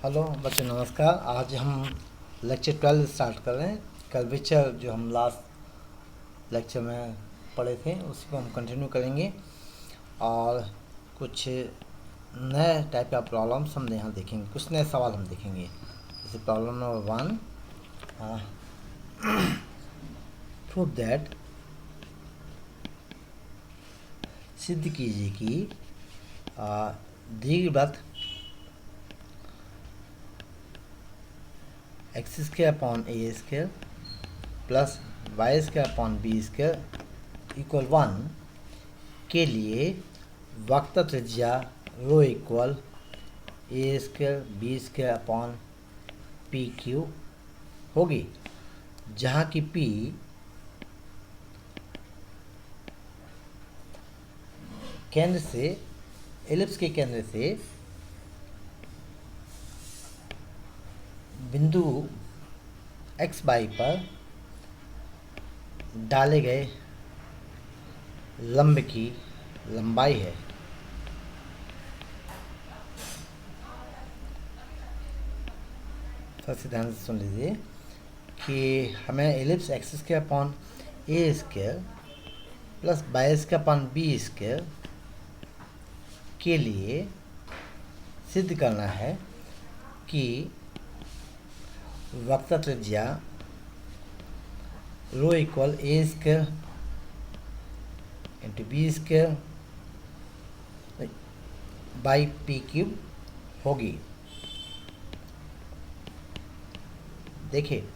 Hello बच्चों, नमस्कार। आज हम लेक्चर 12 स्टार्ट कर रहे हैं। कर्वेचर जो हम लास्ट लेक्चर में पढ़े थे उसी को हम कंटिन्यू करेंगे और कुछ नए टाइप का प्रॉब्लम्स हम यहाँ देखेंगे, कुछ नए सवाल हम देखेंगे। जैसे प्रॉब्लम नंबर 1, प्रूव दैट, सिद्ध कीजिए कि दीर्घवृत्त x square upon a square plus y square upon b square equal 1 के लिए वक्र त्रिज्या rho equal a square b square upon p q होगी, जहाँ की पी केंद्र से, एलिप्स के केंद्र से बिंदु एक्स वाई पर डाले गए लंब की लंबाई है। सबसे ध्यान से सुन लीजिए कि हमें ellipse x square upon a square plus y square upon b square के लिए सिद्ध करना है कि वक्र त्रिज्या rho equal a square into b square by p cube होगी। देखिए,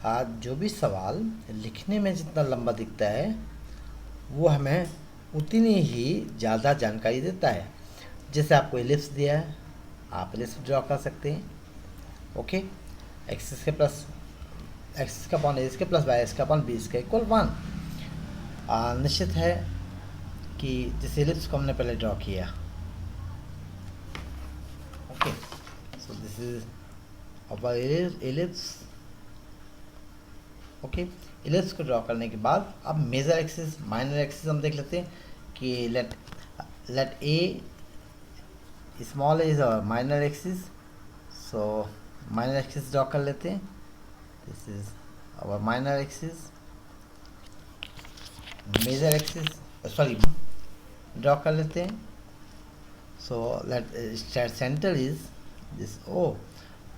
आज जो भी सवाल लिखने में जितना लंबा दिखता है वो हमें उतनी ही ज़्यादा जानकारी देता है। जैसे आपको एलिप्स दिया है, आप एलिप्स ड्रॉ कर सकते हैं। ओके, एक्स के प्लस एक्स का अपॉन ए के प्लस वाई का अपॉन बी का इक्वल 1। निश्चित है कि जिस एलिप्स को हमने पहले ड्रॉ किया, okay, so this is our ellipse. Okay, ellipse को ड्रॉ करने के बाद अब मेजर एक्सिस माइनर एक्सिस हम देख लेते हैं कि let a small is our minor axis. So minor axis draw कर लेते हैं। This is our minor axis. Major axis sorry draw कर लेते हैं। So let centre is this O.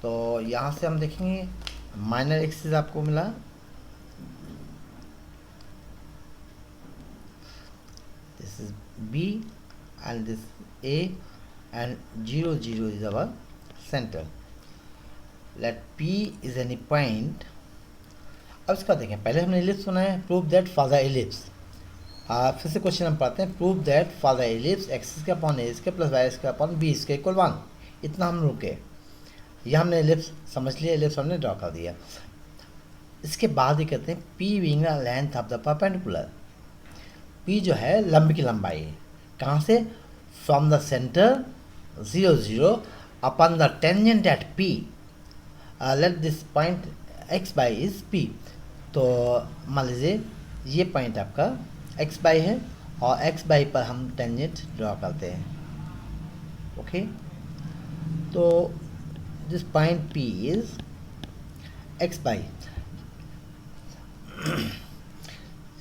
तो यहाँ से हम देखेंगे माइनर एक्सिस आपको मिला, this is b and this a and 0 0 is our centre. Let P is any point. अब इसका देखें, पहले हमने एलिप्स सुना है, prove that for the ellipse. फिर से क्वेश्चन हम पढ़ते हैं, prove that for the ellipse x square upon a square plus y square upon b square equal 1। इतना हम रुके, यह हमने एलिप्स समझ लिया, एलिप्स हमने ड्रॉ कर दिया। इसके बाद ये कहते हैं P being the length of the perpendicular. P जो है लंब की लंबाई है, कहाँ से? From the centre 0 0 upon the tangent at P। Let this point x by is P। तो मान लीजिए ये पॉइंट आपका एक्स बाई है और एक्स बाई पर हम टेंजेंट ड्रॉ करते हैं। ओके, तो this point P is x by.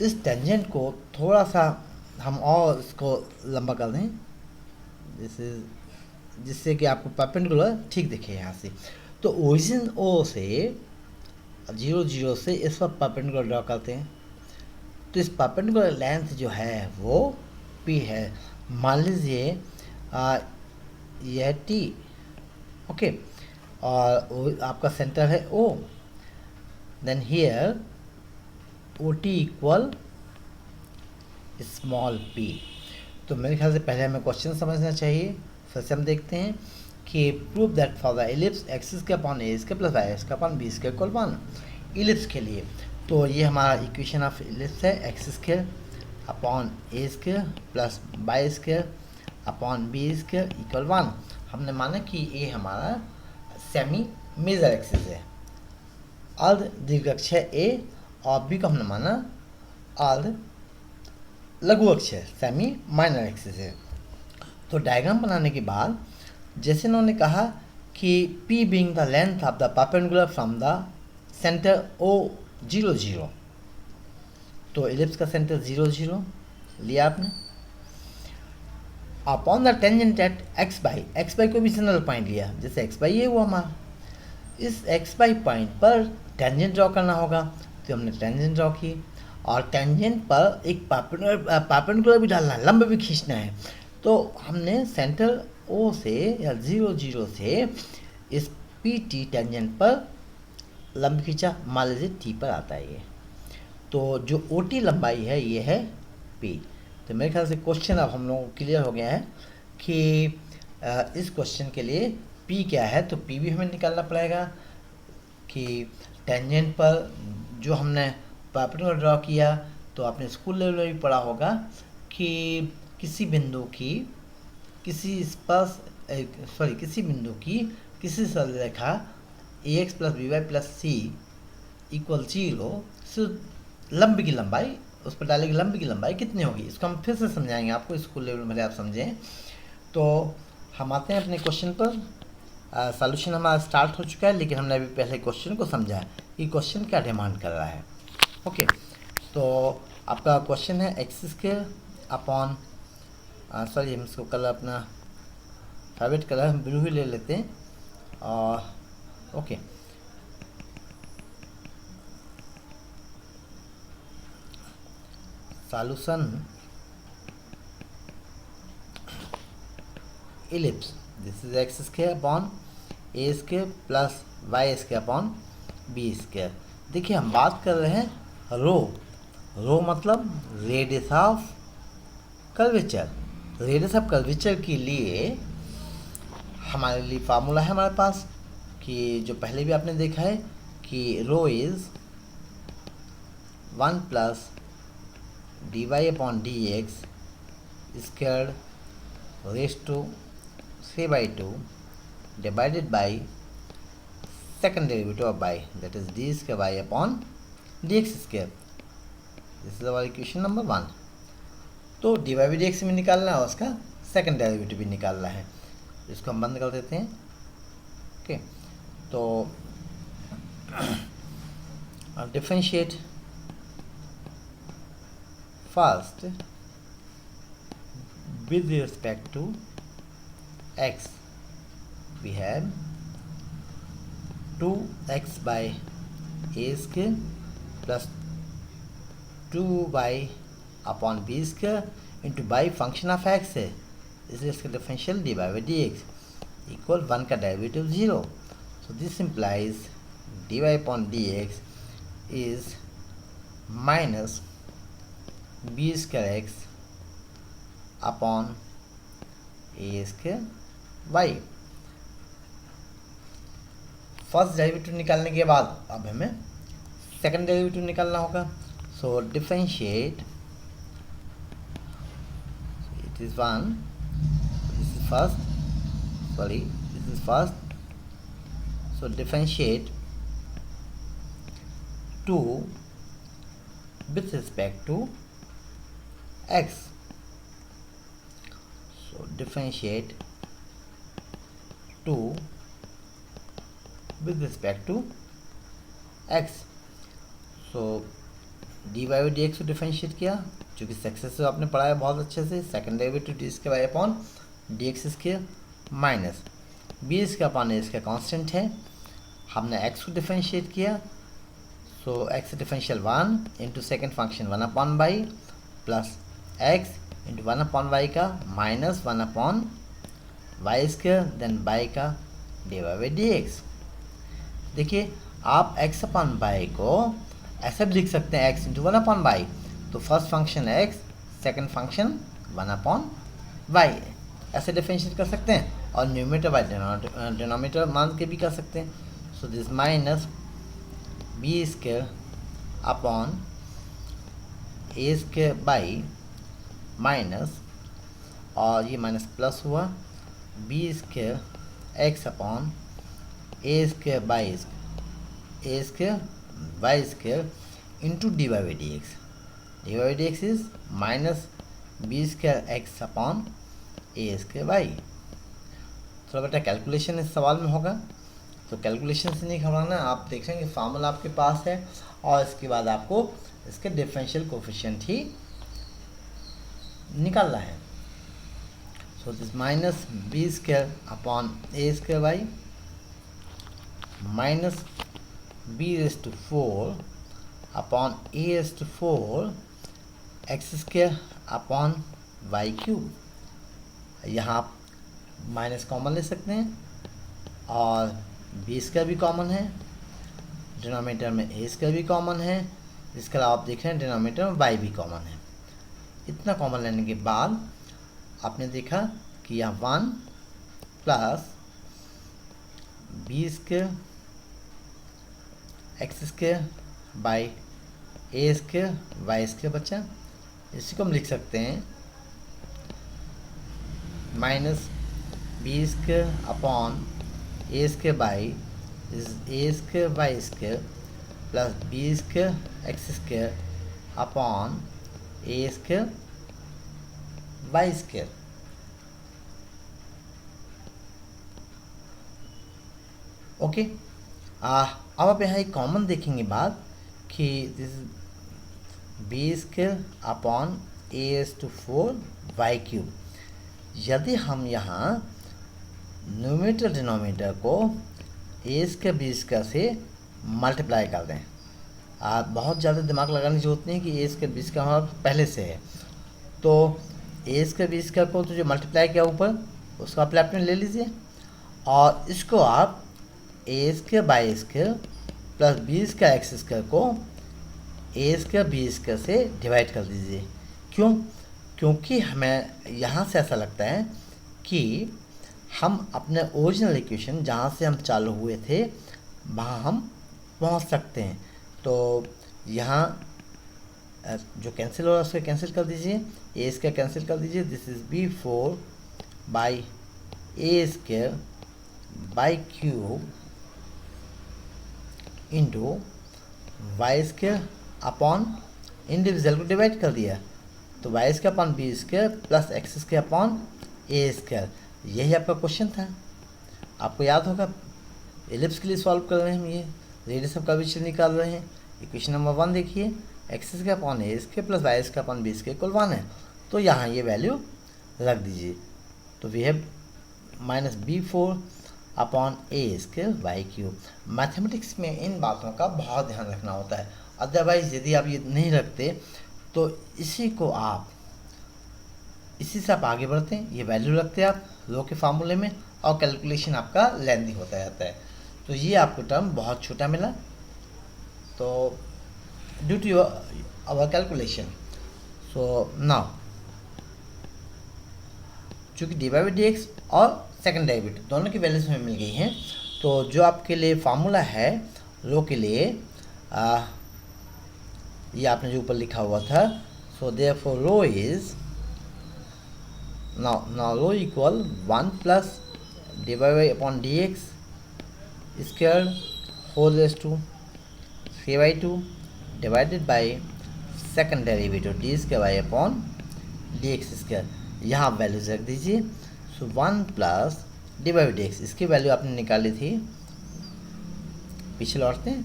इस टेंजेंट को थोड़ा सा हम और इसको लंबा कर दें, जिससे कि आपको परपेंडिकुलर ठीक दिखे यहाँ से। तो ओरिजिन O से 0 0 से इस पर परपेंडिकुलर ड्रॉ करते हैं। तो इस परपेंडिकुलर लेंथ जो है वो P है। मान लीजिए यह T, ओके, और आपका सेंटर है O। Then here OT equal small p। तो मेरे ख्याल से पहले हमें क्वेश्चन समझना चाहिए। फिर से हम देखते हैं कि prove that for the ellipse x square upon a square plus y square upon b square equal 1। Ellipse के लिए तो ये हमारा इक्वेशन ऑफ एलिप्स है, x square upon a square plus y square upon b square equal 1। हमने माना कि ये हमारा सेमी मेजर एक्सिस है, अर्ध दीर्घ अक्ष है ए, और बी को हमने माना अर्ध लघु अक्ष है, सेमी माइनर एक्सिस है। तो डायग्राम बनाने के बाद जैसे इन्होंने कहा कि P being the length of the perpendicular from the center O 0 0, तो इलिप्स का सेंटर 0 0 लिया आपने। Upon the tangent eight x by को भी सेंट्रल पॉइंट लिया, जैसे एक्स बाई ये हुआ हमारा, इस एक्स बाई पॉइंट पर टेंजेंट ड्रॉ करना होगा, तो हमने टेंजेंट ड्रॉ की, और टेंजेंट पर एक परपेंडिकुलर भी डालना है, लंब भी खींचना है, तो हमने सेंटर ओ से या 0 0 से इस पी टी टेंजेंट पर लंब खींचा, मान लीजिए टी पर आता है ये, तो जो ओ टी लंबाई है ये है पी। तो मेरे ख्याल से क्वेश्चन अब हम लोगों को क्लियर हो गया है कि इस क्वेश्चन के लिए पी क्या है, तो पी भी हमें निकालना पड़ेगा कि टेंजेंट पर जो हमने परपेंडिकुलर ड्रॉ किया, तो आपने स्कूल लेवल में भी पढ़ा होगा कि किसी बिंदु की किसी सरल रेखा a x plus b y plus c equal 0 से लंब की लंबाई, उस पर डालेगी लंब की लंबाई कितनी होगी, इसको हम फिर से समझाएंगे आपको, स्कूल लेवल में आप समझें। तो हम आते हैं अपने क्वेश्चन पर। सॉल्यूशन हमारा स्टार्ट हो चुका है, लेकिन हमने अभी पहले क्वेश्चन को समझा है कि क्वेश्चन क्या डिमांड कर रहा है। ओके, तो आपका क्वेश्चन है एक्स स्क्वायर अपॉन सॉरी हम इसको कलर अपना फेवरेट कलर हम ब्लू ही ले लेते हैं, और okay solution ellipse, this is x square upon a square plus y square upon b square. देखिए हम बात कर रहे हैं रो मतलब radius of curvature. Radius of curvature के लिए हमारे लिए फार्मूला है हमारे पास, कि जो पहले भी आपने देखा है कि rho is 1 plus d y upon d x square raise to 3/2 divided by second derivative of y, that is d square y upon dx square. This is our equation number 1. तो dy by dx में निकालना है, उसका second derivative भी निकालना है, इसको हम बंद कर देते हैं। ओके, तो differentiate first with respect to x, we have 2x by a square plus 2y upon b square into by function of x है, इसलिए इसका differential dy by dx equal 1 का derivative 0, so this implies dy upon dx is minus b square x upon a square y. First derivative निकालने के बाद अब हमें second derivative निकालना होगा, so differentiate, it is 1, this is first, sorry this is first, so differentiate 2 with respect to x, so differentiate 2 with respect to x, so dy by dx को differentiate किया, चूँकि सक्सेस से आपने पढ़ा है बहुत अच्छे से, second derivative d square y upon d x square minus b square upon a square constant है, हमने x को डिफरेंशिएट किया, so x differential 1 into second function 1 upon by plus x into 1 upon y का minus 1 upon y square then by का d y by d x. देखिए आप x upon by को ऐसे भी लिख सकते हैं x इंटू 1 अपॉन बाई, तो first function x, second function 1 upon y, ऐसे डिफरेंशिएट कर सकते हैं, और न्यूमरेटर बाई डिनोमिनेटर मान के भी कर सकते हैं, so this minus b square upon a square by minus, और ये माइनस प्लस हुआ b square x upon a square by a square y square into d y by d x. D y by d x is minus b square x upon a square y. थोड़ा बेटा calculation इस सवाल में होगा, तो calculation से नहीं घबराना, आप देख रहे हैं कि फार्मूला आपके पास है और इसके बाद आपको इसके डिफरेंशियल कोफिशिएंट ही निकालना है। So this minus b square upon a square y minus b raise to 4 upon a raise to 4 x square upon y cube. यहाँ आप माइनस कॉमन ले सकते हैं और बी स्क्वायर भी कॉमन है, डिनोमिनेटर में ए स्क्वायर भी कॉमन है, इसके अलावा आप देख रहे हैं डिनोमिनेटर में वाई भी कॉमन है। इतना कॉमन लेने के बाद आपने देखा कि यहाँ 1 plus b square x square by a square y square बचा। इसी को हम लिख सकते हैं minus b square upon a square by a square y square plus b square x square upon a square y square. Okay, अब आप यहाँ एक कॉमन देखेंगे बात कि this b square upon a as to 4 y cube. यदि हम यहाँ न्यूमरेटर डिनोमिनेटर को ए स्क्वायर बी स्क्वायर से मल्टीप्लाई कर दें, बहुत ज़्यादा दिमाग लगाने की जरूरत नहीं कि ए स्क्वायर बी स्क्वायर हमारा पहले से है, तो ए स्क्वायर बी स्क्वायर को तो जो मल्टीप्लाई किया ऊपर उसको आप लेफ्ट में ले लीजिए और इसको आप a square by square plus b square x square को ए स्क्वायर बी स्क्वायर से डिवाइड कर दीजिए। क्यों? क्योंकि हमें यहाँ से ऐसा लगता है कि हम अपने ओरिजिनल इक्वेशन जहाँ से हम चालू हुए थे वहाँ हम पहुँच सकते हैं। तो यहाँ जो कैंसिल हो रहा है उसको कैंसिल कर दीजिए, ए स्क्वायर कैंसिल कर दीजिए, this is b 4 by a square by cube into y square upon individual को डिवाइड कर दिया, तो y square upon b square plus x square upon a square. यही आपका क्वेश्चन था, आपको याद होगा। एलिप्स के लिए सॉल्व कर रहे हैं हम, ये रेडियस ऑफ कर्वेचर निकाल रहे हैं। इक्वेशन नंबर 1 देखिए, x square upon a square plus y square upon b square equal 1 है, तो यहाँ ये वैल्यू रख दीजिए। तो we have minus b 4 upon a square y cube. Mathematics में इन बातों का बहुत ध्यान रखना होता है, अदरवाइज यदि आप ये नहीं रखते तो इसी से आप आगे बढ़ते हैं, ये वैल्यू रखते हैं आप रो के फार्मूले में और कैलकुलेशन आपका लेंदी होता रहता है। तो ये आपको टर्म बहुत छोटा मिला, तो due to our calculation. So now चूँकि डी बाई डी एक्स और सेकंड डेरिवेटिव दोनों की वैल्यूज हमें मिल गई हैं, तो जो आपके लिए फार्मूला है रो के लिए ये आपने जो ऊपर लिखा हुआ था, so therefore rho is now rho equal 1 plus d y upon d x square whole raise to 3/2 divided by second derivative d square y upon d x square. यहाँ आप वैल्यूज रख दीजिए। So 1 plus d y d x, इसकी value आपने निकाली थी, पीछे लौटते हैं,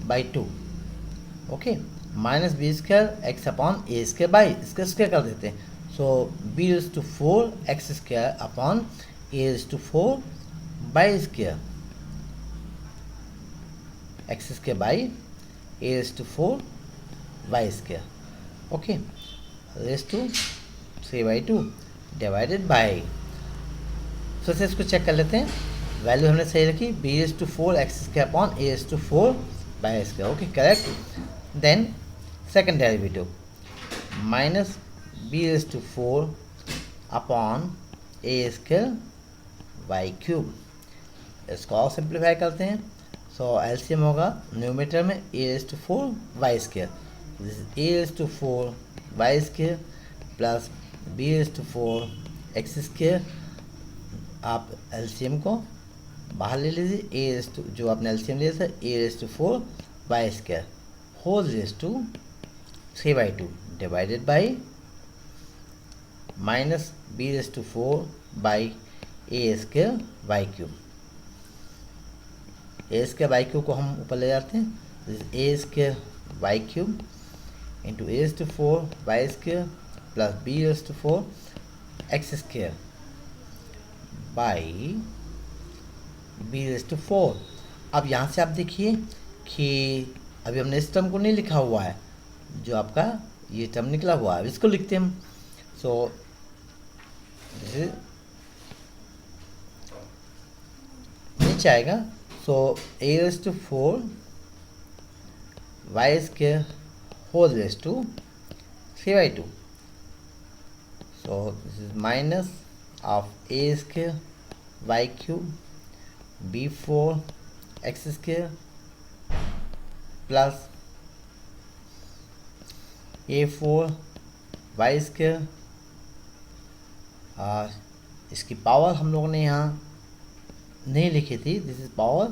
by 2। Okay, minus b square x upon a square by इसका स्क्वायर कर देते हैं, सो b is to 4 x square upon a is to 4 by square x square by a is to 4 y square. Okay, raise to 3/2 divided by, तो से इसको check कर लेते हैं, वैल्यू हमने सही रखी, b is to 4 x square upon a is to 4 by square. Okay, correct. Then second derivative minus b is to 4 upon a square y cube, इसको और सिंप्लीफाई करते हैं। सो एलसीएम होगा न्यूमरेटर में a is to 4 y square, a is to 4 y square plus b is to 4 x square. आप LCM को बाहर ले लीजिए, ए इज टू जो आपने एलसीएम लिया था a is to 4 y square whole raise to 3/2 divided by minus b raise to 4 by a square y cube. A square y cube को हम ऊपर ले जाते हैं, a square y cube into a to 4 y square plus b to 4 x square by b to 4। अब यहाँ से आप देखिए कि अभी हमने इस टर्म को नहीं लिखा हुआ है, जो आपका ये टर्म निकला हुआ है इसको लिखते हैं हम। सो नीचे आएगा, so a raise to 4 y square whole raise to 3/2। So this is minus of a square y cube b 4 x square plus A4 y square. इसकी पावर हम लोगों ने यहाँ नहीं लिखी थी, this is power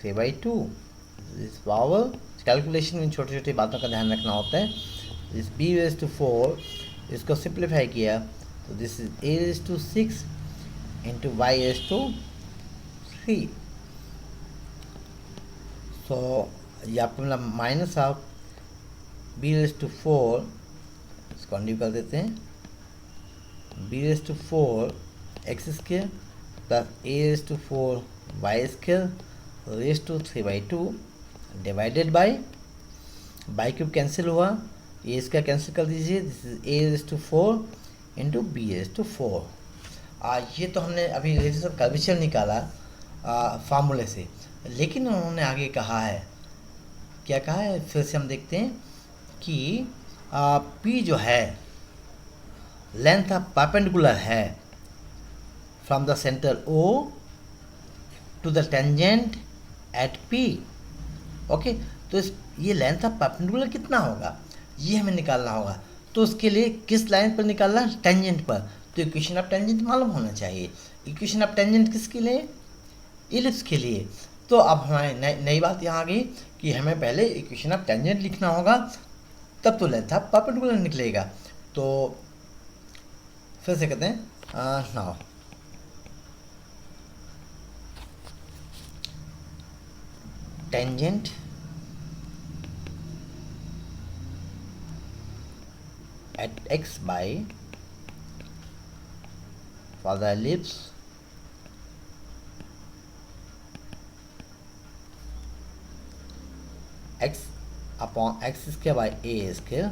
3/2। This power calculation में छोटी छोटी बातों का ध्यान रखना होता है। दिस b रेज टू 4, इसको सिंप्लीफाई किया तो this is a raise to 6 into y raise to 3। सो ये आपको मतलब minus of b raise to 4, इसको अंडू कर देते हैं, b raise to 4 x square plus a raise to 4 y square raise to 3/2 divided by cube cancel हुआ, ये इसका कैंसिल कर दीजिए, this is a raise to 4 into b raise to 4। ये तो हमने अभी रेडियस ऑफ कर्वेचर निकाला फार्मूले से, लेकिन उन्होंने आगे कहा है, क्या कहा है फिर से हम देखते हैं कि P जो है लेंथ ऑफ परपेंडिकुलर है from the centre O to the tangent at P। Okay, तो ये लेंथ ऑफ परपेंडिकुलर कितना होगा ये हमें निकालना होगा। तो उसके लिए किस लाइन पर निकालना, टेंजेंट पर। तो इक्वेशन ऑफ टेंजेंट मालूम होना चाहिए। इक्वेशन ऑफ टेंजेंट किसके लिए, इलिप्स के लिए। तो अब हमारी नई बात यहाँ आ गई कि हमें पहले इक्वेशन ऑफ टेंजेंट लिखना होगा, तब तो लेंथ ऑफ परपेंडिकुलर निकलेगा। तो फिर से कहते हैं now tangent at x by for the ellipse x upon x square by a square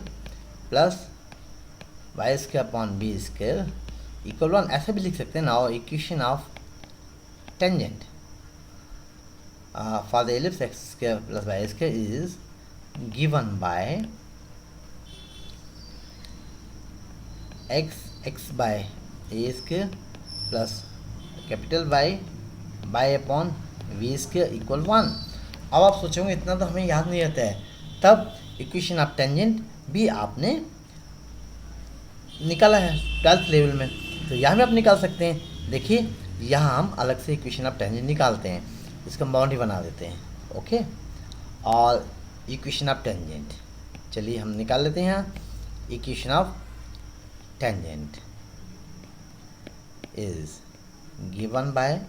plus y square upon b square equal 1। ऐसा भी लिख सकते हैं ना, equation of tangent for the ellipse x square plus y square is given by x by a square plus capital y upon v square equal 1। अब आप सोचोगे इतना तो हमें याद नहीं रहता है, तब इक्वेशन ऑफ टेंजेंट भी आपने निकाला है 12th लेवल में, तो यहाँ भी आप निकाल सकते हैं। देखिए यहाँ हम अलग से इक्वेशन ऑफ टेंजेंट निकालते हैं, इसका बाउंड्री बना देते हैं। ओके, और इक्वेशन ऑफ टेंजेंट चलिए हम निकाल लेते हैं। यहाँ equation of tangent is given by,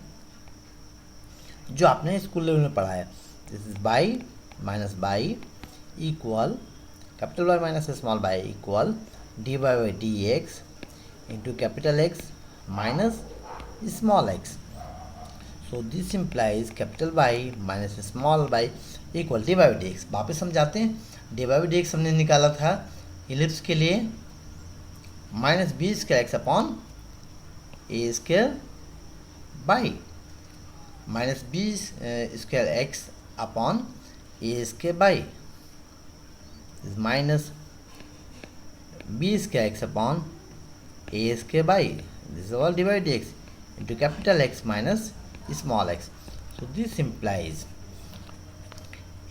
जो आपने स्कूल लेवल में पढ़ा है, this is by minus by equal capital y minus small by equal d y by d x into capital x minus small x. So this implies capital y minus small by equal d y by d x. वापस समझाते हैं, d y by d x हमने निकाला था ellipse के लिए minus b square x upon a square by minus b square x upon a square by minus b square x upon a square by this is all divide d x into capital x minus small x. So this implies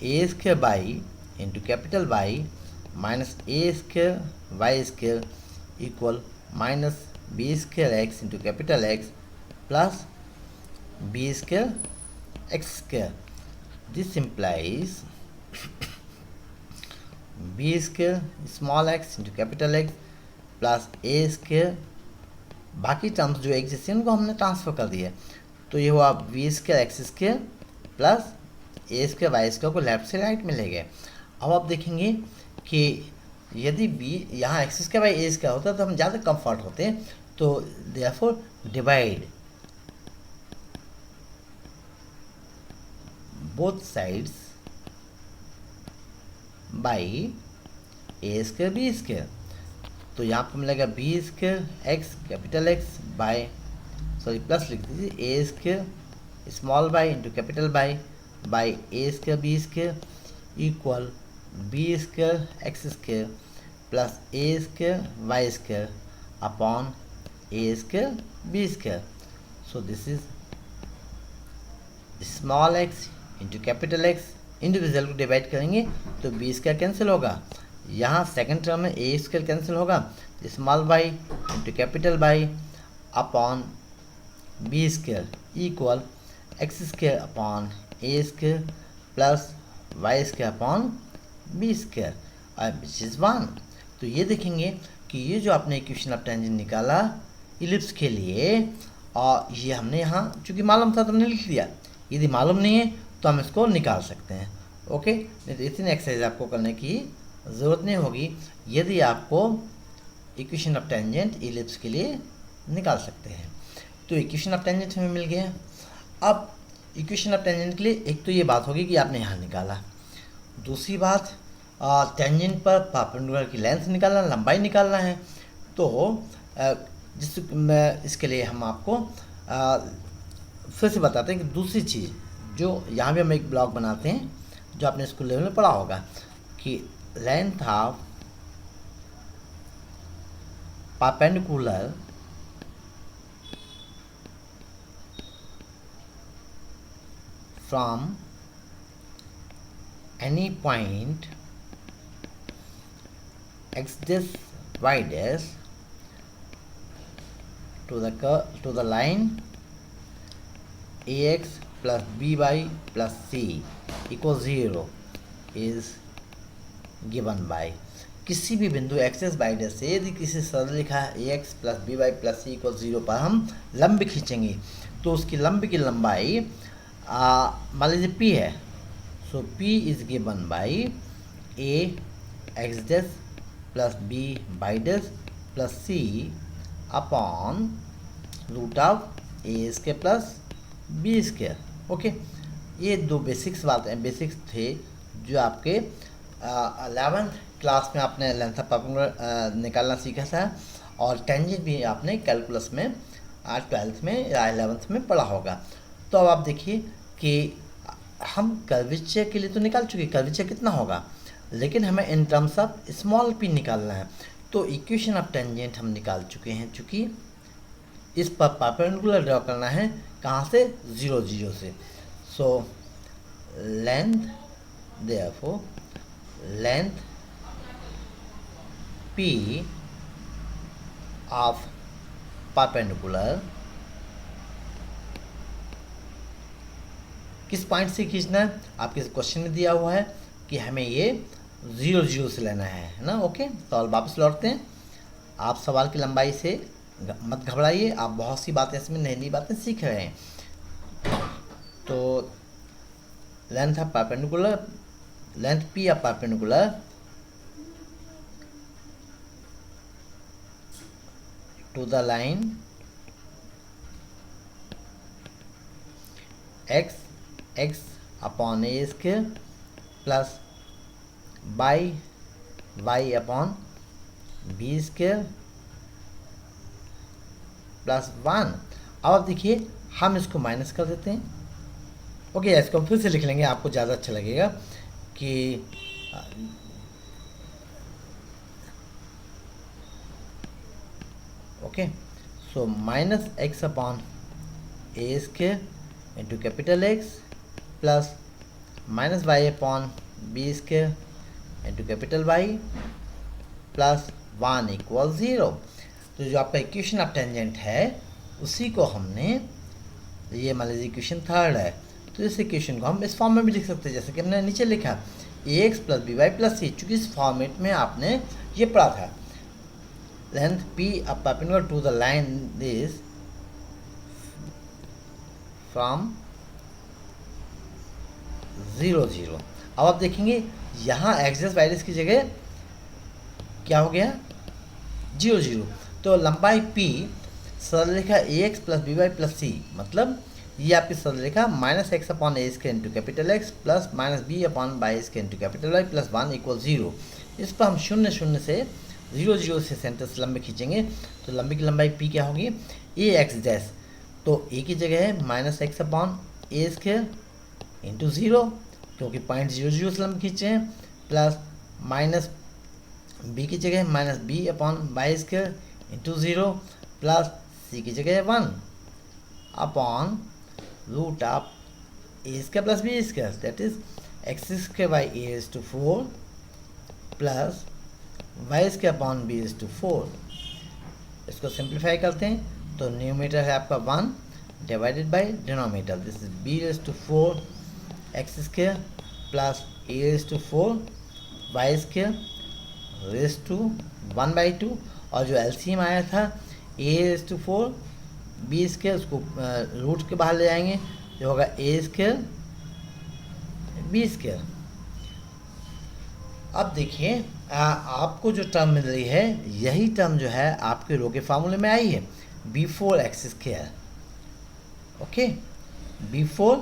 a square by into capital y minus a square y square equal minus b square x into capital x plus b square x square. This implies b square small x into capital x plus a square बाकी terms जो exist हैं उनको हमने transfer कर दिया। तो ये हुआ v square x square plus a square y square को लेफ्ट से राइट में ले गए। अब आप देखेंगे कि यदि बी यहाँ x square by a square होता तो हम ज़्यादा कंफर्ट होते। तो therefore divide both sides by a square b square. तो यहाँ पर मिलेगा b square x capital X by sorry plus लिख दीजिए a square small by into capital by a square b square equal b square x square plus a square y square upon a square b square. So this is small x into capital x, individual को divide करेंगे तो B square cancel होगा, यहाँ second term में a square cancel होगा, small by into capital by upon b square equal x square upon a square plus y square upon b square which is 1। तो ये देखेंगे कि ये जो आपने इक्वेशन ऑफ टेंजेंट निकाला इलिप्स के लिए, और ये हमने यहाँ चूँकि मालूम था तो हमने लिख दिया, यदि मालूम नहीं है तो हम इसको निकाल सकते हैं। ओके, नहीं तो इतनी एक्सरसाइज आपको करने की ज़रूरत नहीं होगी यदि आपको इक्वेशन ऑफ टेंजेंट इलिप्स के लिए निकाल सकते हैं। तो इक्वेशन ऑफ टेंजेंट हमें मिल गया। अब इक्वेशन ऑफ टेंजेंट के लिए एक तो ये बात होगी कि आपने यहाँ निकाला, दूसरी बात टेंजेंट पर परपेंडिकुलर की लेंथ निकालना, लंबाई निकालना है। तो इसके लिए हम आपको फिर से बताते हैं कि दूसरी चीज़ जो यहाँ भी हम एक ब्लॉक बनाते हैं जो आपने स्कूल लेवल में पढ़ा होगा कि length of perpendicular from any point x dash y dash to the line ax plus by plus c equals 0 is given by किसी भी बिंदु एक्सेस बाई डैश से यदि किसी सरल लिखा है ax plus b y plus c equal 0 पर हम लंब खींचेंगे तो उसकी लंब की लंबाई मान लीजिए P है। So P is given by a x dash plus b by dash plus c upon root of a square plus b square. Okay, ये दो बेसिक्स बेसिक्स थे जो आपके 11th क्लास में आपने लेंथ ऑफ परपेंडिकुलर निकालना सीखा था, और टेंजेंट भी आपने कैलकुलस में 12th में या 11th में पढ़ा होगा। तो अब आप देखिए कि हम कर्वेचर के लिए तो निकाल चुके, कर्वेचर कितना होगा, लेकिन हमें in terms of small P निकालना है। तो इक्वेशन ऑफ टेंजेंट हम निकाल चुके हैं, चूँकि इस पर परपेंडिकुलर ड्रॉ करना है कहाँ से, 0 0 से। So length therefore length P of perpendicular किस पॉइंट से खींचना है, आपके क्वेश्चन में दिया हुआ है कि हमें ये 0 0 से लेना है ना। ओके, सवाल वापस लौटते हैं। आप सवाल की लंबाई से मत घबराइए, आप बहुत सी बातें इसमें नई नई बातें सीख रहे हैं। तो length of perpendicular, length P of perpendicular to the line x upon a square plus by y upon b square plus 1। अब देखिए हम इसको माइनस कर देते हैं। ओके, इसको फिर से लिख लेंगे, आपको ज़्यादा अच्छा लगेगा कि okay, so minus x upon a square into capital X plus minus y upon b square into capital Y plus 1 equal 0। तो जो आपका इक्वेशन ऑफ टेंजेंट है उसी को हमने, ये मान लीजिए इक्वेशन 3 है, तो इस इक्वेशन को हम इस फॉर्म में भी लिख सकते हैं जैसे कि हमने नीचे लिखा ax plus b y plus c. चूँकि इस फॉर्मेट में आपने ये पढ़ा था, length P perpendicular to the line is from 0 0। अब आप देखेंगे यहाँ एक्सिस वायरस की जगह क्या हो गया 0 0। तो लंबाई P सरल रेखा a x plus b y plus c, मतलब ये आपकी सरल रेखा minus x upon a square into capital x plus minus b upon by square into capital Y plus 1 equal 0। इस पर हम 0 0 से 0 0 से सेंटर से लंबे खींचेंगे तो लंबे की लंबाई P क्या होगी ए एक्स डैश, तो ए की जगह है minus x upon a square into 0 क्योंकि पॉइंट 0 0 से लंबे खींचे हैं, प्लस माइनस बी की जगह minus b upon by square into 0 plus c की जगह 1 upon root of a square plus b square, that is x square by a is to 4 plus y square upon b is to 4। इसको simplify करते हैं तो numerator है आपका 1 divided by denominator, this is b is to 4 x square plus a is to 4 y square raise to 1/2, और जो LCM आया था a is to 4 b square, उसको रूट के बाहर ले जाएंगे जो होगा ए स्क्वायर बी स्क्वायर। अब देखिए आपको जो टर्म मिल रही है यही टर्म जो है आपके रो के फार्मूले में आई है b4 x square, okay, b4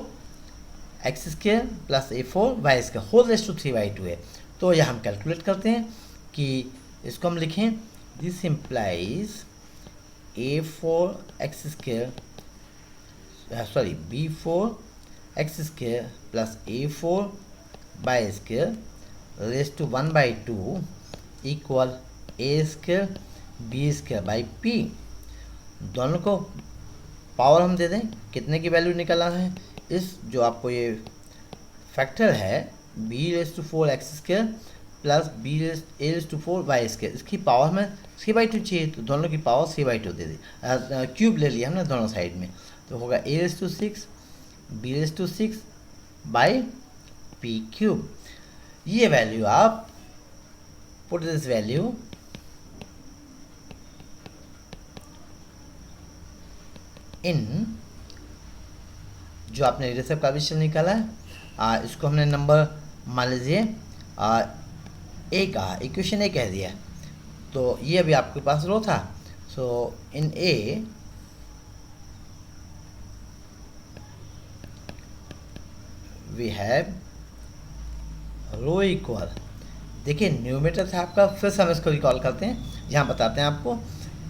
x square plus a4 y square whole raise to 3/2 है। तो यह हम कैलकुलेट करते हैं कि इसको हम लिखें this implies a4 x square sorry b4 x square plus a4 by square raise to 1/2 equal a square b square by p. दोनों को पावर हम दे दें, कितने की वैल्यू निकालना है, इस जो आपको ये फैक्टर है b raise to 4 x square plus b raise a raise to 4 y square, इसकी पावर हमें 3/2 चाहिए तो दोनों की पावर 3/2 दे दी, क्यूब ले लिया हमने दोनों साइड में, तो होगा a raise to 6 b raise to 6 by p cube. ये वैल्यू आप पुट दिस वैल्यू इन जो आपने रिलेटिव कोएफिशिएंट निकाला है इसको हमने नंबर मान लीजिए ए कहा, इक्वेशन ए कह दिया, तो ये अभी आपके पास रो था, so in a we have rho equal, देखिए न्यूमरेटर था आपका, फिर से हम इसको रिकॉल करते हैं, यहाँ बताते हैं आपको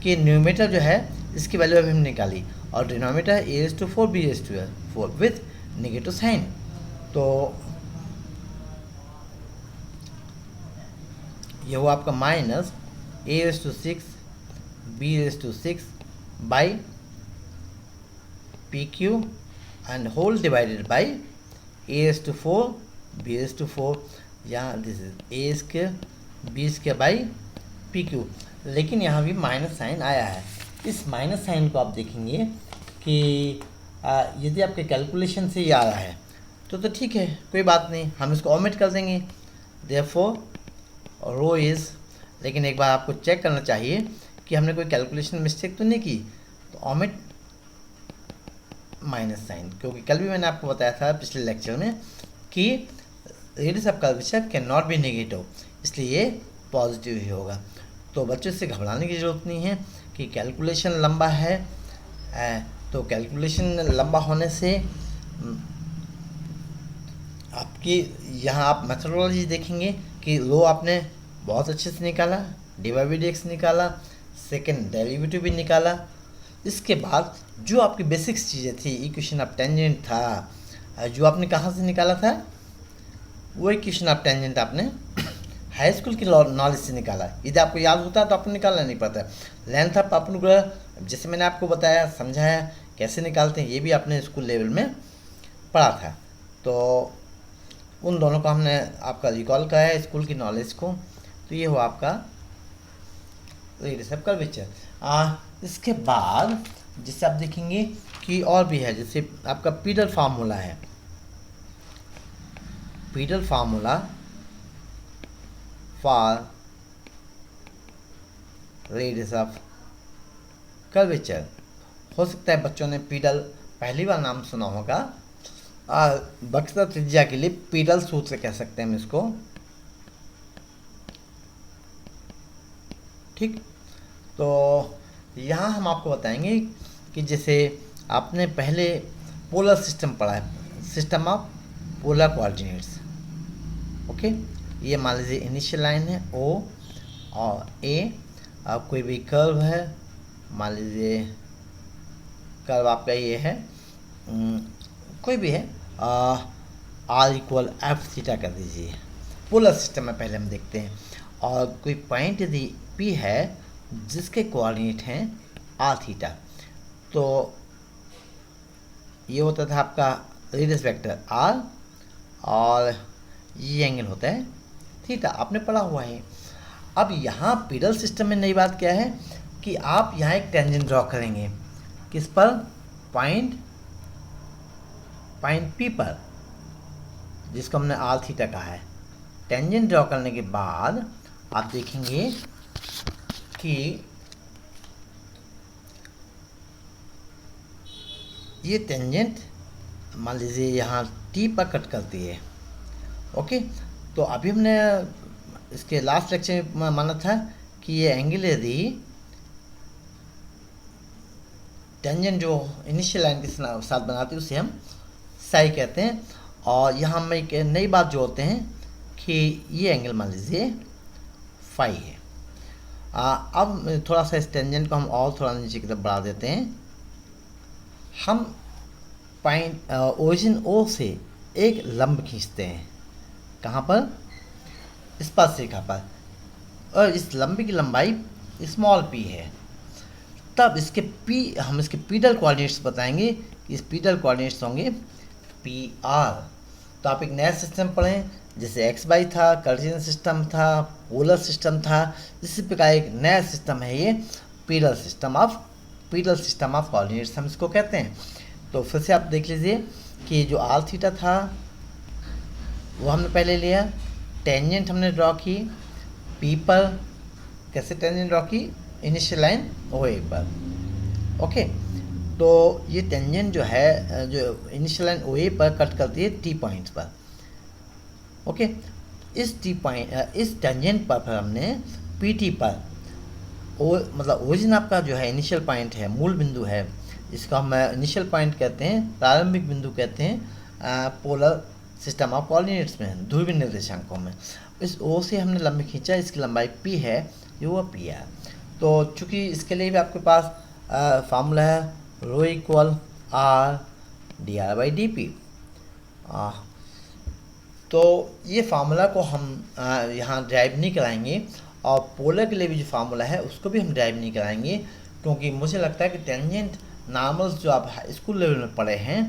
कि न्यूमरेटर जो है इसकी वैल्यू अभी हमने निकाली और denominator a raise to 4 b raise to 4 with negative sign, तो ये हुआ आपका minus a raise to 6 b raise to 6 by p q and whole divided by a raise to 4 b raise to 4, यहाँ this is a square b square by p q, लेकिन यहाँ भी minus sign आया है। इस minus sign को आप देखेंगे कि यदि आपके कैलकुलेशन से ये आ रहा है तो ठीक है, कोई बात नहीं, हम इसको ओमिट कर देंगे, देयरफॉर रो इज़, लेकिन एक बार आपको चेक करना चाहिए कि हमने कोई कैलकुलेशन मिस्टेक तो नहीं की, तो ओमिट माइनस साइन, क्योंकि कल भी मैंने आपको बताया था पिछले लेक्चर में कि radius of curvature can not be negative, इसलिए ये पॉजिटिव ही होगा। तो बच्चों से घबराने की ज़रूरत नहीं है कि कैलकुलेशन लंबा है, तो कैलकुलेशन लंबा होने से आपकी यहाँ आप मेथडोलॉजी देखेंगे कि रो आपने बहुत अच्छे से निकाला, डी/dx निकाला, सेकंड डेरिवेटिव भी निकाला, इसके बाद जो आपकी बेसिक्स चीज़ें थी, इक्वेशन ऑफ टेंजेंट था, जो आपने कहाँ से निकाला था, वो इक्वेशन ऑफ टेंजेंट आपने हाई स्कूल की नॉलेज से निकाला। यदि आपको याद होता है तो आपको निकालना नहीं पड़ता। लेंथ ऑफ परपेंडिकुलर जैसे मैंने आपको बताया, समझाया कैसे निकालते हैं, ये भी आपने स्कूल लेवल में पढ़ा था, तो उन दोनों को हमने आपका रिकॉल कराया है स्कूल की नॉलेज को। तो ये हुआ आपका रेडियस ऑफ कर्वेचर। इसके बाद जिससे आप देखेंगे कि और भी है, जैसे आपका पीडल फार्मूला है, pedal formula for radius of curvature. हो सकता है बच्चों ने पीडल पहली बार नाम सुना होगा। बक्सा त्रिज्या के लिए पीडल सूत्र कह सकते हैं हम इसको, ठीक। तो यहाँ हम आपको बताएंगे कि जैसे आपने पहले पोलर सिस्टम पढ़ा है, system of polar coordinates, okay. ये मान लीजिए इनिशियल लाइन है ओ और ए, कोई भी कर्व है, मान लीजिए कर्व आपका ये है, कोई भी है, आर इक्वल एफ थीटा कर दीजिए। पोलर सिस्टम में पहले हम देखते हैं। और कोई पॉइंट यदि पी है जिसके कोऑर्डिनेट हैं आर थीटा, तो ये होता था आपका रेडियस वेक्टर आर और ये एंगल होता है थीटा, आपने पढ़ा हुआ है। अब यहाँ पीडल सिस्टम में नई बात क्या है कि आप यहाँ एक टेंजेंट ड्रॉ करेंगे, किस पर, पॉइंट पी पर, जिसको हमने आर थीटा कहा है। टेंजेंट ड्रॉ करने के बाद आप देखेंगे कि ये टेंजेंट मान लीजिए यहाँ टी पर कट करती है, ओके। तो अभी हमने इसके लास्ट लेक्चर में माना था कि ये एंगल यदि टेंजेंट जो इनिशियल लाइन के साथ बनाती है उसे हम साई कहते हैं। और यहाँ हम एक नई बात जोड़ते हैं कि ये एंगल मान लीजिए फाई है। अब थोड़ा सा इस टेंजेंट को हम और थोड़ा नीचे की तरफ बढ़ा देते हैं। हम पॉइंट ओरिजिन ओ से एक लंब खींचते हैं, कहाँ पर, स्पर्श रेखा पर, और इस लंबी की लंबाई स्मॉल पी है। तब इसके हम इसके पीडल कोऑर्डिनेट्स बताएंगे कि इस पीडल कोऑर्डिनेट्स होंगे पी आर। तो आप एक नया सिस्टम पढ़ें, जैसे एक्स वाई था, कार्टेशियन सिस्टम था, पोलर सिस्टम था, इसी प्रकार एक नया सिस्टम है ये पीडल सिस्टम ऑफ कोऑर्डिनेट्स हम इसको कहते हैं। तो फिर से आप देख लीजिए कि जो आर थीटा था वो हमने पहले लिया, टेंजेंट हमने ड्रॉ की पी पर, कैसे टेंजेंट ड्रॉ की, इनिशियल लाइन ओ ए पर, ओके। तो ये टेंजेंट जो है, जो इनिशियल लाइन ओ ए पर कट करती है टी पॉइंट्स पर, ओके। इस टेंजेंट पर फिर हमने पी टी पर मतलब ओरिजिन आपका जो है इनिशियल पॉइंट है, मूल बिंदु है, इसका हम इनिशियल पॉइंट कहते हैं, प्रारंभिक बिंदु कहते हैं पोलर सिस्टम ऑफ कोऑर्डिनेट्स में, ध्रुवीय निर्देशांकों में। इस ओ से हमने लंबी खींचा, इसकी लंबाई पी है, ये वो पी है। तो चूंकि इसके लिए भी आपके पास फार्मूला है rho equal r d r by d p. तो ये फार्मूला को हम यहाँ ड्राइव नहीं कराएंगे, और पोलर के लिए भी जो फार्मूला है उसको भी हम ड्राइव नहीं कराएंगे, क्योंकि मुझे लगता है कि टेंजेंट नॉर्मल्स जो आप स्कूल लेवल में पढ़े हैं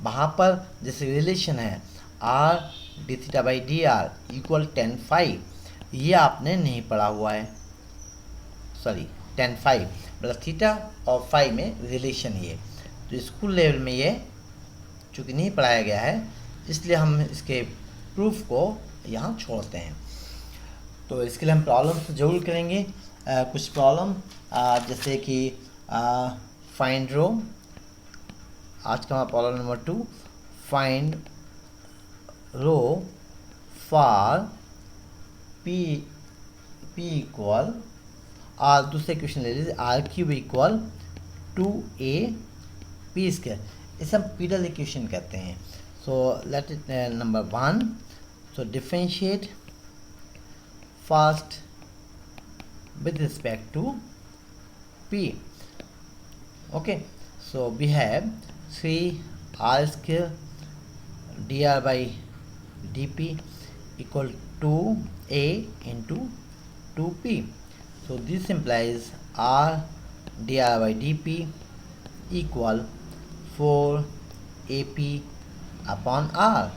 वहाँ पर जैसे रिलेशन है r d theta by d r equal tan phi, ये आपने नहीं पढ़ा हुआ है, सॉरी टेन फाई, मतलब थीटा और फाई में रिलेशन ये, तो स्कूल लेवल में ये चूँकि नहीं पढ़ाया गया है, इसलिए हम इसके प्रूफ को यहाँ छोड़ते हैं। तो इसके लिए हम प्रॉब्लम्स जरूर करेंगे। कुछ प्रॉब्लम जैसे कि फाइंड रो, आज का हमारा problem number 2, find rho for p equal, और दूसरे क्वेश्चन ले लीजिए r cube equal 2a p square, इसे हम पीडल इक्वेशन कहते हैं। So let it number 1, so differentiate first with respect to p, okay। So we have 3r square dr by dp equal to a into 2p, so this implies r dr by dp equal 4ap upon r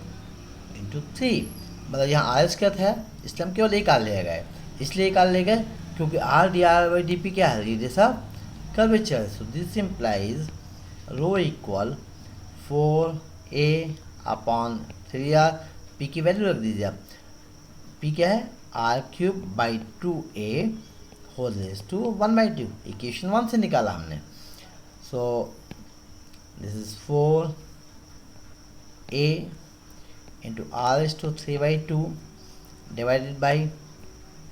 into 3। मतलब यहाँ r square है इसलिए हम केवल एक are ले गए, इसलिए एक आर ले गए क्योंकि r d r by d p क्या है, radius of curvature. So this implies rho equal 4a upon 3r, p की वैल्यू रख दीजिए आप, पी क्या है, r cube by 2a whole raise to 1/2, equation 1 से निकाला हमने। So this is 4a into r raise to 3/2 divided by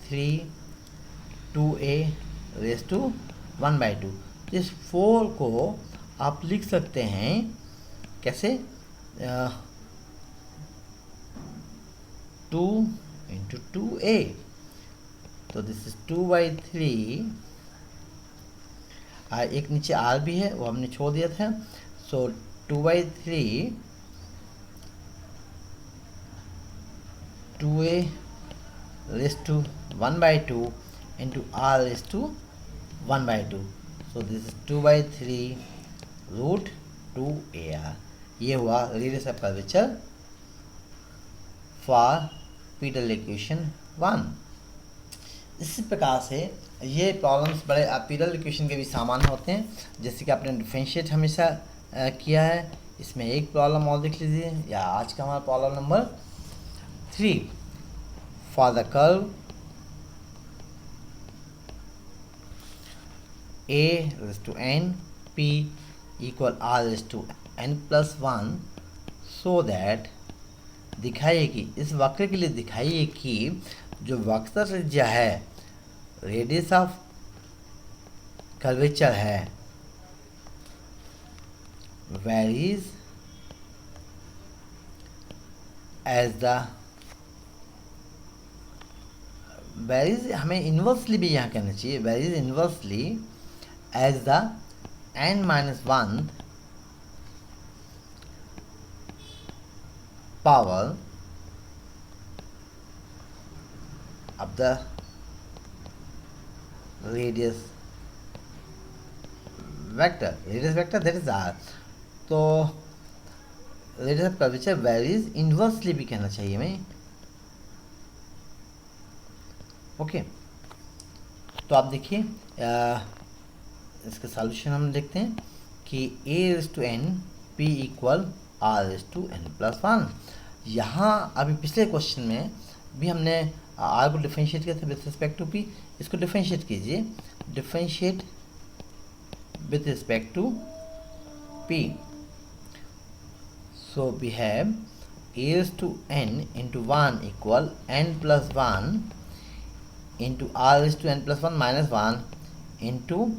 3 2a raise to 1/2। तो इस 4 को आप लिख सकते हैं कैसे, 2 इंटू 2a, तो दिस इज 2/3। एक नीचे आर भी है, वो हमने छोड़ दिया था। So 2/3 2a raise to 1/2 into r raise to 1/2। So this is 2/3 root 2ar। ये हुआ radius of curvature for pedal equation 1। इसी प्रकार से ये प्रॉब्लम्स बड़े पीटल इक्वेशन के भी सामान्य होते हैं, जैसे कि आपने डिफरेंशिएट हमेशा किया है। इसमें एक प्रॉब्लम और देख लीजिए, या आज का हमारा problem number 3 for the curve a raised to n p equal r raised to n+1, so that दिखाइए कि इस वक्र के लिए दिखाइए कि जो वक्र त्रिज्या है, रेडियस ऑफ कर्वेचर है, वेरीज एज द वेरीज, हमें इन्वर्सली भी यहाँ कहना चाहिए, varies inversely as the n-1 power of the radius vector that is r। तो radius of curvature varies inversely भी कहना चाहिए हमें। ओके, तो आप देखिए इसका सॉल्यूशन हम देखते हैं कि a raise to n p equal r raise to n+1। यहाँ अभी पिछले क्वेश्चन में भी हमने r को डिफरेंशिएट किया था विथ रिस्पेक्ट टू p। इसको डिफरेंशिएट कीजिए, differentiate with respect to p। So we have a raise to n into 1 equal n+1 into r raise to n+1 -1 into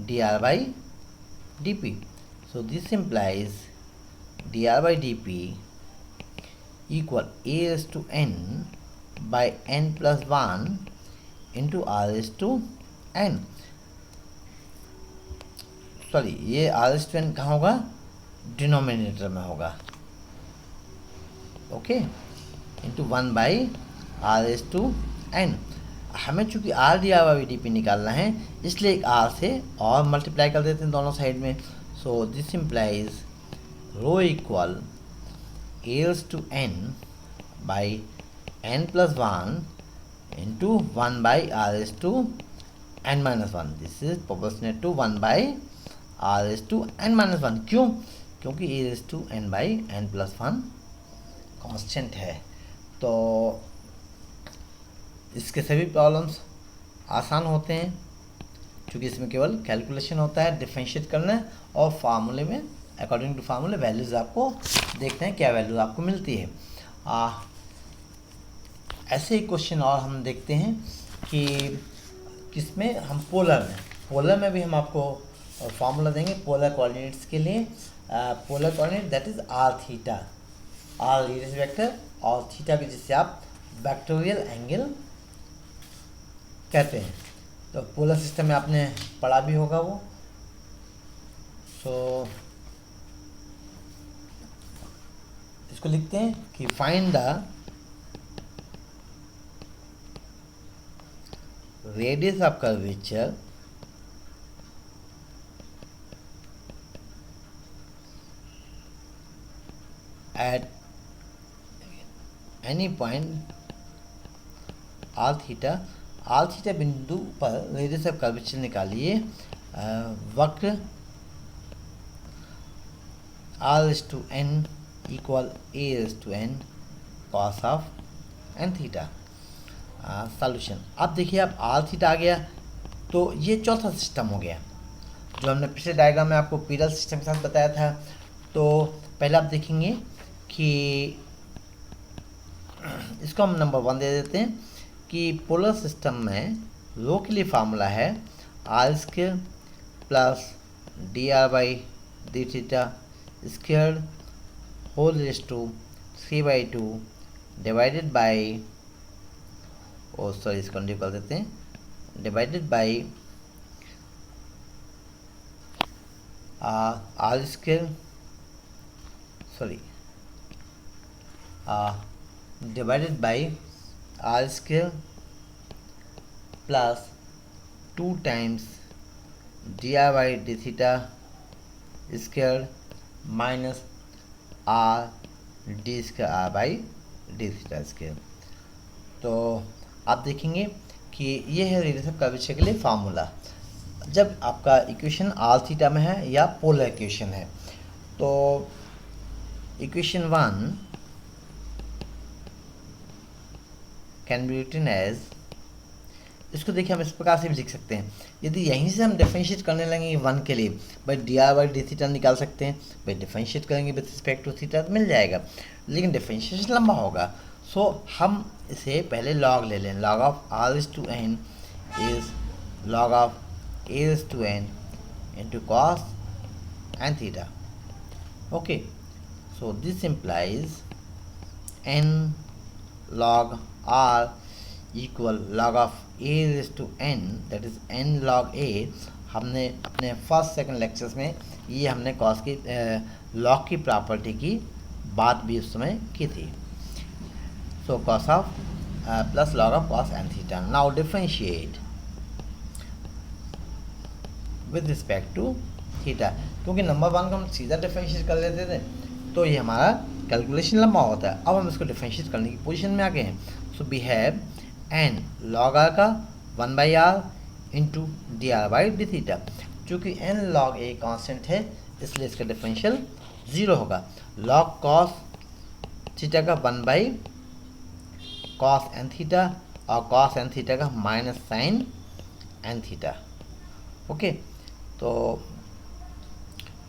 dr by dp। So this implies dr by dp equal a raised to n by n+1 into r raised to n। Sorry, ये r raised to n कहाँ होगा, denominator में होगा। Okay, into 1 by r raised to n। हमें चूंकि are d r by d P निकालना है, इसलिए एक आर से और मल्टीप्लाई कर देते हैं दोनों साइड में। So this implies rho equal a raise to n by n+1 into 1 by r raise to n-1। This is proportionate to 1 by r raise to n-1। क्यों? क्योंकि a raise to n by n+1 constant है। तो इसके सभी problems आसान होते हैं, क्योंकि इसमें केवल कैलकुलेशन होता है, डिफरेंशिएट करना है, और फार्मूले में अकॉर्डिंग टू फार्मूले वैल्यूज़ आपको देखते हैं क्या वैल्यूज़ आपको मिलती है। ऐसे ही क्वेश्चन और हम देखते हैं कि किसमें हम पोलर में भी हम आपको फार्मूला देंगे पोलर कोऑर्डिनेट्स के लिए। Polar coordinate that is r theta, r radius vector और थीटा भी, जिससे आप वेक्टोरियल एंगल कहते हैं। तो पोलर सिस्टम में आपने पढ़ा भी होगा वो। सो इसको लिखते हैं कि find the radius of curvature at any point r theta बिंदु पर रेडियस ऑफ कर्वेचर निकालिए। वक्र r raise to n equal a raise to n cos of n theta. Solution आप देखिए, आप आर थीटा आ गया, तो ये चौथा सिस्टम हो गया जो हमने पिछले डायग्राम में आपको पीरल सिस्टम के साथ बताया था। तो पहले आप देखेंगे कि इसको हम नंबर 1 दे देते हैं कि पोलर सिस्टम में रो के लिए फार्मूला है r² plus dr/d square whole raise to 3/2 divided by, oh sorry इसको अनडू कर देते हैं, divided by r², sorry divided by r² plus 2 times dr/d square minus r/d square. तो आप देखेंगे कि ये है रिलेटिव कर्वेचर के लिए फार्मूला जब आपका इक्वेशन r में है या पोलर इक्वेशन है। तो equation 1 can be written as, इसको देखिए हम इस प्रकार से भी लिख सकते हैं, यदि यहीं से हम डिफरेंशिएट करने लगेंगे 1 के लिए, भाई dr/d निकाल सकते हैं, भाई डिफरेंशिएट करेंगे विद रिस्पेक्ट टू थीटा मिल जाएगा, लेकिन डिफरेंशिएशन लंबा होगा। सो हम इसे पहले लॉग ले लें, log of r⁴n is log of a⁴n into cos and theta। Okay, so this implies n log r equal log of a⁴n, that is n log a। हमने अपने फर्स्ट सेकंड लेक्चर्स में ये हमने cos की log की property की बात भी उस समय की थी। So cos of plus log of cos and theta। Now differentiate with respect to theta, क्योंकि नंबर 1 को हम सीधा डिफरेंशिएट कर लेते थे तो ये हमारा कैलकुलेशन लंबा होता है। अब हम इसको डिफरेंशिएट करने की पोजीशन में आ गए हैं। So we have n log r का 1/r इंटू dr/d। चूँकि n log a कांस्टेंट है इसलिए इसका डिफरेंशियल 0 होगा। log cos थीटा का 1/cos n थीटा और cos n थीटा का minus sine n theta. Okay, तो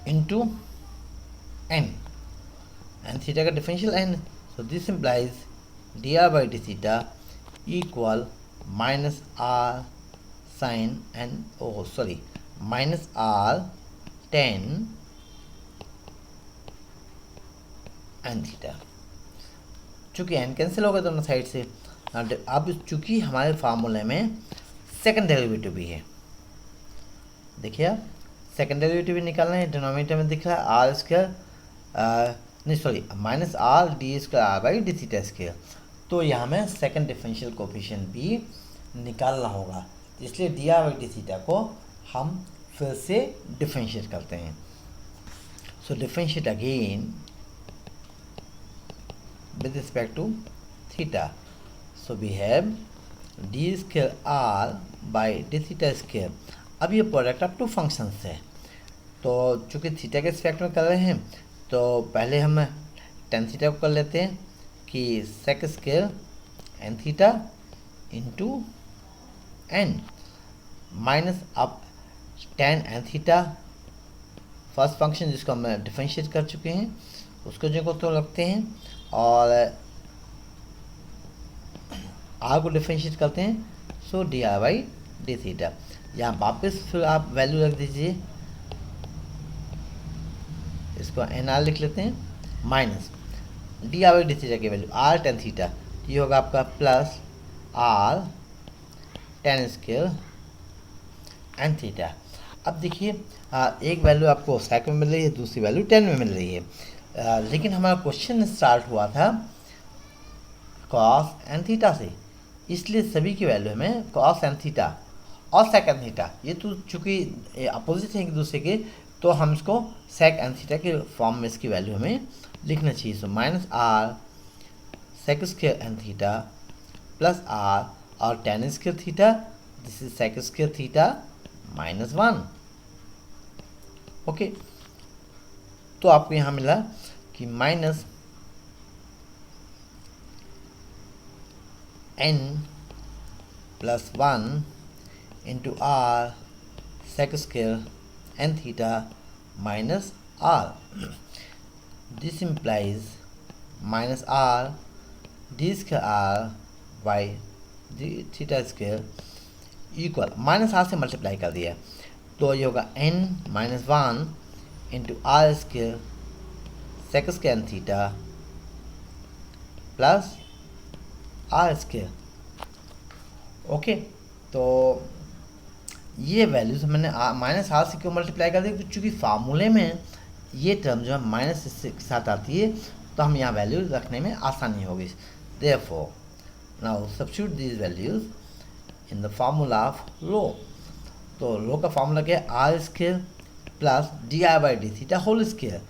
इंटू n थीटा का differential n, so this implies dr/d equal minus r sine n, oh sorry minus r tan n theta. चूँकि n cancel हो गया दोनों side से, अब चूँकि हमारे फार्मूले में सेकंड डेरिवेटिव भी है, देखिए आप सेकंड डेरिवेटिव भी निकालना है। डिनोमिनेटर में दिख रहा है r², नहीं सॉरी माइनस r/d²r/d²। तो यहाँ में सेकंड डिफरेंशियल कोफिशिएंट भी निकालना होगा, इसलिए dr/d को हम फिर से डिफरेंशिएट करते हैं। सो differentiate again with respect to theta। So we have d²r/d²। अब ये प्रोडक्ट ऑफ टू फंक्शंस है, तो चूँकि थीटा के रिस्पेक्ट में कर रहे हैं तो पहले हम tan थीटा को कर लेते हैं कि sec² n theta into n minus अब tan n theta first function जिसको हम डिफरेंशिएट कर चुके हैं उसको जो को तो लगते हैं और r को डिफरेंशिएट करते हैं। सो dr/d। यहाँ वापस फिर आप वैल्यू रख दीजिए, इसको nr लिख लेते हैं माइनस dr/d की वैल्यू r tan थीटा, ये होगा आपका plus r tan² n theta. अब देखिए एक वैल्यू आपको sec में मिल रही है, दूसरी वैल्यू tan में मिल रही है, लेकिन हमारा क्वेश्चन स्टार्ट हुआ था cos n थीटा से, इसलिए सभी की वैल्यू हमें cos n थीटा और sec n थीटा, ये तो चूँकि अपोजिट हैं एक दूसरे के, तो हम इसको sec n थीटा के फॉर्म में इसकी वैल्यू हमें लिखना चाहिए। So minus r sec² n theta plus r और tan² theta, this is sec² theta minus 1। Okay, तो आपको यहाँ मिला कि minus n plus 1 into r sec square n theta minus r. This implies minus r d square r by d theta square equal minus r से multiply कर दिया तो ये होगा n minus 1 into r square sec square n theta plus r square. Okay, तो ये values मैंने minus r से क्यों मल्टीप्लाई कर दी, चूँकि फार्मूले में ये टर्म जो है माइनस के साथ आती है तो हम यहाँ वैल्यू रखने में आसानी होगी. Therefore now substitute these values in the formula of rho. तो लो का फार्मूला क्या है, r square plus d i by d theta whole square,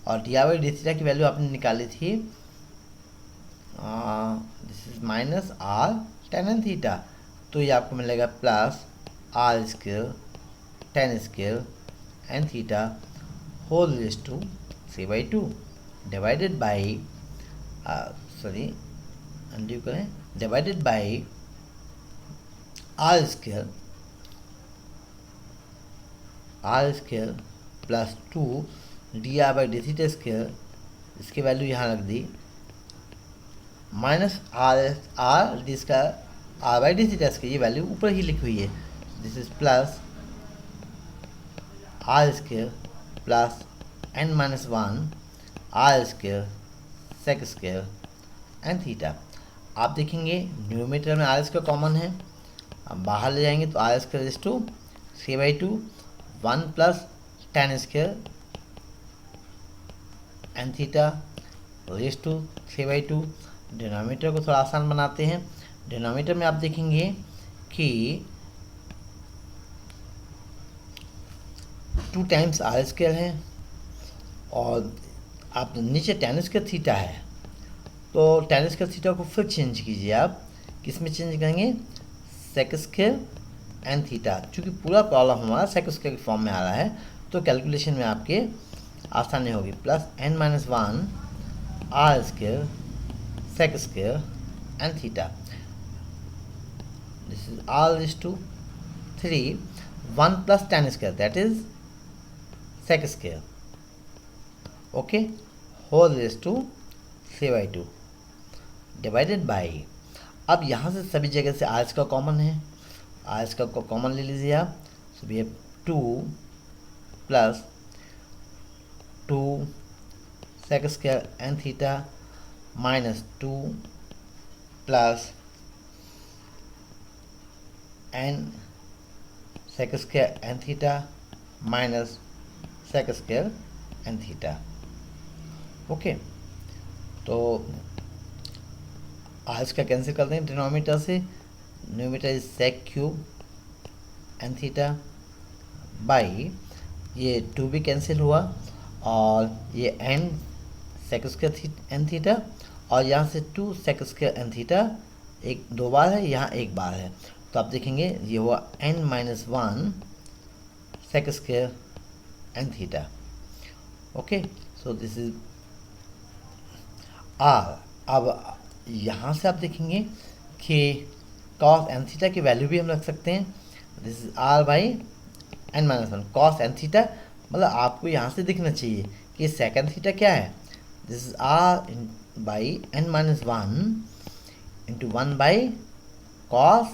और d i by d theta की वैल्यू आपने निकाली थी this is minus r tan n theta, तो ये आपको मिलेगा plus r square tan square n theta whole raise to 3/2 divided by undo करें divided by are square plus 2 d r by d theta square, इसकी value यहाँ रख दी minus r d square r by d theta square, ये value ऊपर ही लिखी हुई है. This is plus r square plus n minus 1 r square sec square n theta. आप देखेंगे न्यूमरेटर में आर स्क्र कॉमन है, अब बाहर ले जाएंगे तो r square raise to 3/2 1 plus tan square n theta raise to 3/2. Denominator को थोड़ा आसान बनाते हैं. डिनोमिनेटर में आप देखेंगे कि 2 टाइम्स आर स्क्र है और आप नीचे टेन स्क्र थीटा है, तो टेन स्क्र थीटा को फिर चेंज कीजिए. आप किस में चेंज करेंगे, सेक स्क्र एन थीटा. चूँकि पूरा प्रॉब्लम हमारा सेक स्क्र के फॉर्म में आ रहा है तो कैलकुलेशन में आपके आसानी होगी. Plus n minus 1 r square sec square n theta. This is r raise to 3 1 plus tan square that is sec square. Okay, whole raise to 3/2 divided by. अब यहाँ से सभी जगह से आर स्क्र कॉमन है, आर स्क्र को common ले लीजिए आप. So we have 2 plus 2 sec square n theta minus 2 plus n sec square n theta minus sec square n theta. Okay, तो आर स्क्र कैंसिल कर देंगे डिनोमिनेटर से. Numerator is sec cube n theta by ये 2 भी cancel हुआ और ये n sec square n theta और यहाँ से 2 सेक स्क्र एन थीटा एक 2 बार है, यहाँ एक बार है, तो आप देखेंगे ये हुआ n minus 1 sec square n theta. Okay, so this is r. अब यहाँ से आप देखेंगे कि कॉस एन थीटा की वैल्यू भी हम रख सकते हैं. This is r by n minus 1 cos n theta, मतलब आपको यहाँ से दिखना चाहिए कि सेकंड थीटा क्या है. This is r by n minus 1 into 1 by cos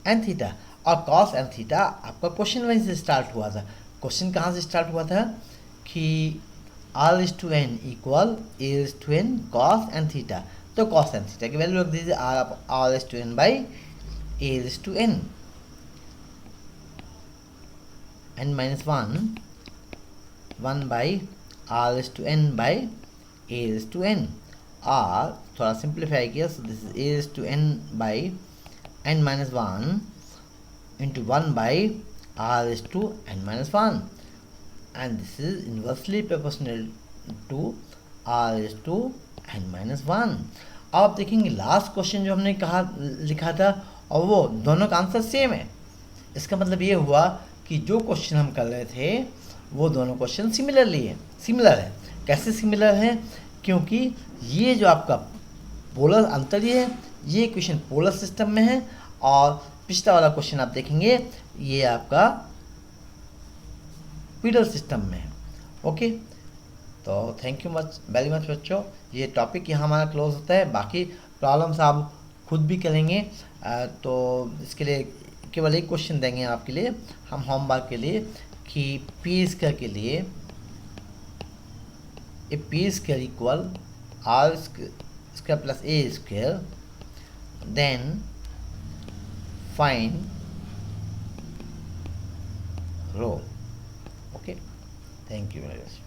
n theta. और कॉस एन थीटा आपका क्वेश्चन वहीं से स्टार्ट हुआ था. क्वेश्चन कहाँ से स्टार्ट हुआ था कि r is to n equal a is to n cos n theta, तो कॉस एन थीटा की वैल्यू रख दीजिए r is to n by a is to n n minus 1 by r is to n by a is to n. आर थोड़ा simplify किया, so this is a is to n by n minus 1 into 1 by r is to n minus 1 and this is inversely proportional to r is to n minus 1. अब आप देखेंगे last question जो हमने कहा लिखा था और वो दोनों का आंसर सेम है. इसका मतलब ये हुआ कि जो क्वेश्चन हम कर रहे थे वो दोनों क्वेश्चन सिमिलर है. कैसे सिमिलर है, क्योंकि ये जो आपका पोलर अंतर है, ये क्वेश्चन पोलर सिस्टम में है और पिछला वाला क्वेश्चन आप देखेंगे, ये आपका पीडल सिस्टम में है। ओके, तो thank you much very much बच्चों, ये टॉपिक यहाँ हमारा क्लोज होता है। बाकी प्रॉब्लम्स आप खुद भी करेंगे। तो इसके लिए केवल एक क्वेश्चन देंगे आपके लिए हम होमवर्क के लिए कि पी स्क्वायर के लिए a p square equal r square plus a square, then find rho. Okay, thank you very much.